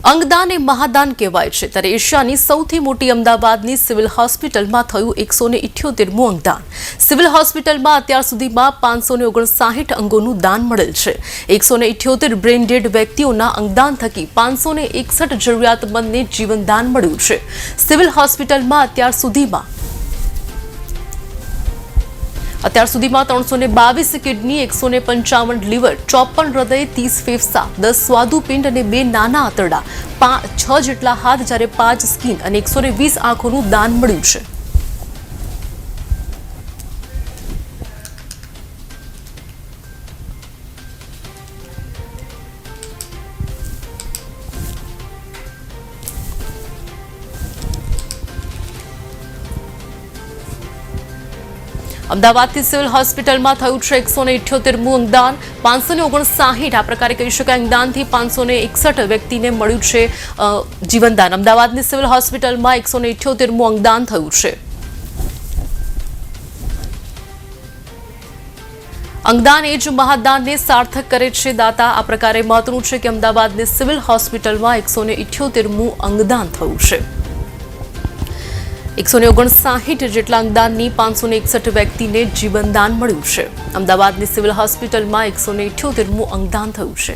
અંગદાન એ મહાદાન કહેવાય છે ત્યારે એશિયાની સૌથી મોટી અમદાવાદની સિવિલ હોસ્પિટલમાં થયું 178મું અંગદાન. સિવિલ હોસ્પિટલમાં અત્યાર સુધીમાં 559 અંગોનું દાન મળેલ છે. 178 બ્રેઇન ડેડ વ્યક્તિઓના અંગદાન થકી 561 જરૂરિયાતમંદને જીવનદાન મળ્યું છે. સિવિલ હોસ્પિટલમાં અત્યાર સુધીમાં 322 કિડની, 155 લીવર, 54 હૃદય, 30 ફેફસા, 10 સ્વાદુપિંડ અને 2 નાના આંતરડા, 6 જેટલા હાથ જ્યારે 5 સ્કિન અને 120 આંખોનું દાન મળ્યું છે. અમદાવાદની સિવિલ હોસ્પિટલમાં થયું છે 178મું અંગદાન. 559 આ પ્રકારે કહી શકાય અંગદાનથી 561 વ્યક્તિને મળ્યું છે જીવનદાન. અમદાવાદની સિવિલ હોસ્પિટલમાં 178મું અંગદાન થયું છે. અંગદાન એ જ મહાદાનને સાર્થક કરે છે દાતા. આ પ્રકારે મહત્વનું છે કે અમદાવાદની સિવિલ હોસ્પિટલમાં 178મું અંગદાન થયું છે. 159 જેટલા અંગદાનની 561 વ્યક્તિને જીવનદાન મળ્યું છે. અમદાવાદની સિવિલ હોસ્પિટલમાં 178મું અંગદાન થયું છે.